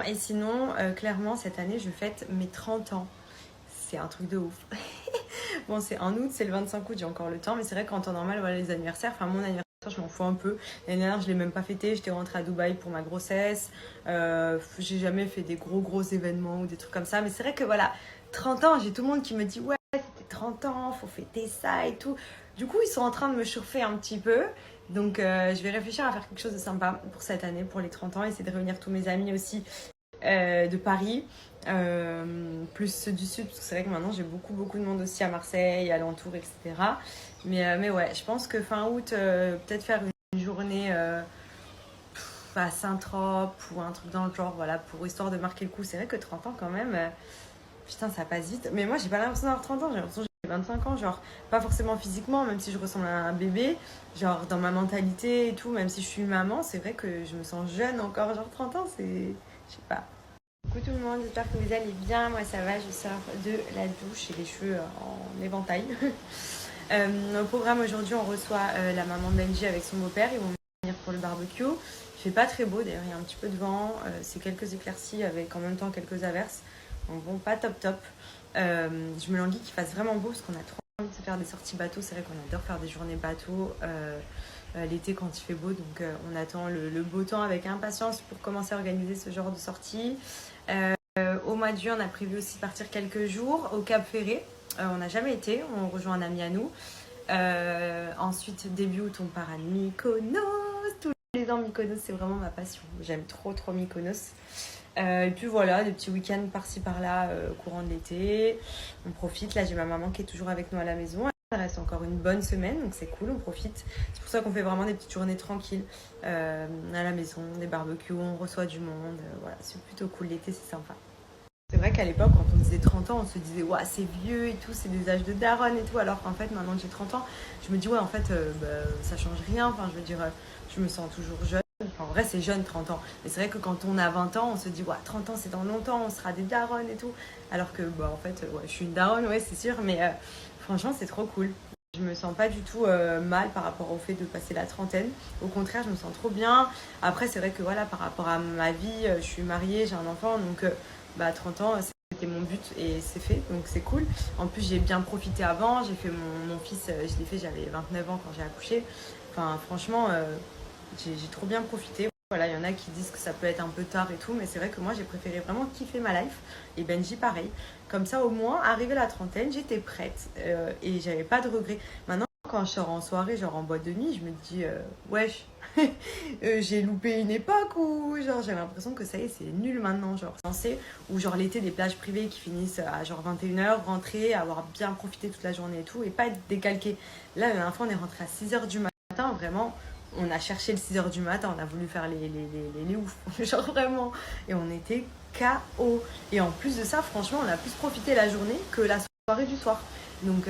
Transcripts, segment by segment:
et sinon, clairement, cette année, je fête mes 30 ans. C'est un truc de ouf. Bon, c'est en août, c'est le 25 août, j'ai encore le temps, mais c'est vrai qu'en temps normal, voilà, les anniversaires, enfin mon anniversaire, je m'en fous un peu. L'année dernière, je l'ai même pas fêté, j'étais rentrée à Dubaï pour ma grossesse. J'ai jamais fait des gros événements ou des trucs comme ça, mais c'est vrai que voilà, 30 ans, j'ai tout le monde qui me dit ouais, c'était 30 ans, faut fêter ça et tout. Du coup, ils sont en train de me chauffer un petit peu. Donc, je vais réfléchir à faire quelque chose de sympa pour cette année, pour les 30 ans, essayer de réunir tous mes amis aussi de Paris, plus ceux du sud, parce que c'est vrai que maintenant j'ai beaucoup de monde aussi à Marseille, alentour, etc. Mais ouais, je pense que fin août, peut-être faire une journée à Saint-Trope ou un truc dans le genre, voilà, pour histoire de marquer le coup. C'est vrai que 30 ans quand même, putain, ça passe vite. Mais moi, j'ai pas l'impression d'avoir 30 ans, j'ai l'impression que j'ai 25 ans, genre, pas forcément physiquement, même si je ressemble à un bébé, genre dans ma mentalité et tout, même si je suis maman, c'est vrai que je me sens jeune encore, genre 30 ans, c'est, je sais pas. Coucou tout le monde, j'espère que vous allez bien. Moi ça va, je sors de la douche et les cheveux en éventail. Au programme aujourd'hui, on reçoit la maman de Benji avec son beau-père. Ils vont venir pour le barbecue. Il fait pas très beau d'ailleurs, il y a un petit peu de vent. C'est quelques éclaircies avec en même temps quelques averses. Donc bon, pas top. Je me languis qu'il fasse vraiment beau parce qu'on a trop envie de se faire des sorties bateau. C'est vrai qu'on adore faire des journées bateau l'été quand il fait beau. Donc on attend le beau temps avec impatience pour commencer à organiser ce genre de sortie. Au mois de juin, on a prévu aussi de partir quelques jours au Cap Ferré. On n'a jamais été, on rejoint un ami à nous. Ensuite, début août, on part à Mykonos. Tous les ans, Mykonos, c'est vraiment ma passion. J'aime trop Mykonos. Et puis voilà, des petits week-ends par-ci par-là au courant de l'été. On profite. Là, j'ai ma maman qui est toujours avec nous à la maison. Il reste encore une bonne semaine, donc c'est cool, on profite. C'est pour ça qu'on fait vraiment des petites journées tranquilles à la maison, des barbecues, on reçoit du monde. Voilà, c'est plutôt cool, l'été, c'est sympa. C'est vrai qu'à l'époque, quand on disait 30 ans, on se disait ouais, c'est vieux et tout, c'est des âges de daronne et tout. Alors qu'en fait, maintenant que j'ai 30 ans, je me dis ouais, en fait, ça change rien. Enfin, je veux dire, je me sens toujours jeune. Enfin, en vrai, c'est jeune 30 ans. Mais c'est vrai que quand on a 20 ans, on se dit ouais, 30 ans, c'est dans longtemps, on sera des daronnes et tout. Alors que, bah, en fait, ouais, je suis une daronne, ouais, c'est sûr, mais franchement, c'est trop cool. Je me sens pas du tout mal par rapport au fait de passer la trentaine. Au contraire, je me sens trop bien. Après, c'est vrai que voilà, par rapport à ma vie, je suis mariée, j'ai un enfant, donc 30 ans, c'était mon but et c'est fait, donc c'est cool. En plus, j'ai bien profité avant. J'ai fait mon fils, je l'ai fait, j'avais 29 ans quand j'ai accouché. Enfin, franchement, j'ai trop bien profité. Voilà, il y en a qui disent que ça peut être un peu tard et tout, mais c'est vrai que moi j'ai préféré vraiment kiffer ma life. Et Benji pareil. Comme ça au moins, arrivé à la trentaine, j'étais prête et j'avais pas de regrets. Maintenant, quand je sors en soirée, genre en boîte de nuit, je me dis wesh, j'ai loupé une époque où genre j'ai l'impression que ça y est, c'est nul maintenant. Genre censé, ou genre l'été des plages privées qui finissent à genre 21h, rentrer, avoir bien profité toute la journée et tout, et pas être décalqué. Là, la dernière fois, on est rentré à 6h du matin, vraiment. On a cherché le 6h du matin, on a voulu faire les oufs, genre vraiment. Et on était KO. Et en plus de ça, franchement, on a plus profité la journée que la soirée du soir. Donc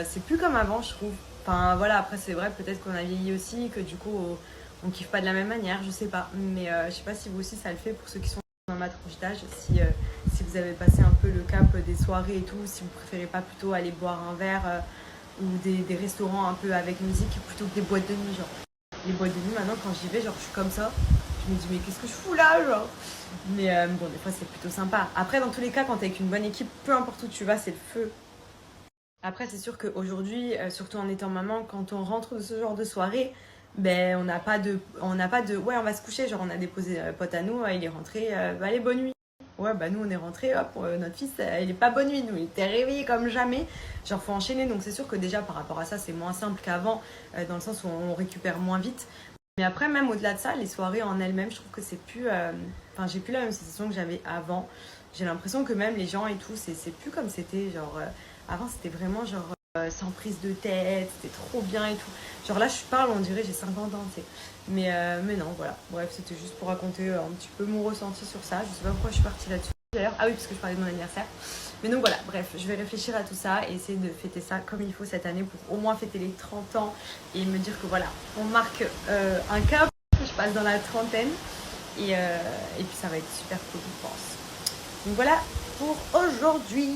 c'est plus comme avant, je trouve. Enfin voilà, après c'est vrai, peut-être qu'on a vieilli aussi, que du coup on kiffe pas de la même manière, je sais pas. Mais je sais pas si vous aussi ça le fait pour ceux qui sont dans ma tranche d'âge, si vous avez passé un peu le cap des soirées et tout, si vous préférez pas plutôt aller boire un verre ou des restaurants un peu avec musique plutôt que des boîtes de nuit, genre. Les boîtes de nuit, maintenant, quand j'y vais, genre, je suis comme ça. Je me dis, mais qu'est-ce que je fous là, genre. Mais bon, des fois, c'est plutôt sympa. Après, dans tous les cas, quand t'es avec une bonne équipe, peu importe où tu vas, c'est le feu. Après, c'est sûr qu'aujourd'hui, surtout en étant maman, quand on rentre de ce genre de soirée, ben, on n'a pas de, ouais, on va se coucher. Genre, on a déposé un pote à nous, il est rentré, allez, bonne nuit. Ouais, bah nous on est rentrés, hop, notre fils, il est pas bonne nuit, nous, il était réveillé comme jamais. Genre, faut enchaîner, donc c'est sûr que déjà par rapport à ça, c'est moins simple qu'avant, dans le sens où on récupère moins vite. Mais après, même au-delà de ça, les soirées en elles-mêmes, je trouve que c'est plus. Enfin, j'ai plus la même sensation que j'avais avant. J'ai l'impression que même les gens et tout, c'est plus comme c'était. Genre, avant, c'était vraiment genre sans prise de tête, c'était trop bien et tout. Genre là, je parle, on dirait j'ai 50 ans, tu sais. Mais non, voilà. Bref, c'était juste pour raconter un petit peu mon ressenti sur ça. Je sais pas pourquoi je suis partie là-dessus d'ailleurs. Ah oui, parce que je parlais de mon anniversaire. Mais donc voilà, bref, je vais réfléchir à tout ça et essayer de fêter ça comme il faut cette année pour au moins fêter les 30 ans et me dire que voilà, on marque un cap, je passe dans la trentaine et puis ça va être super cool, je pense. Donc voilà pour aujourd'hui.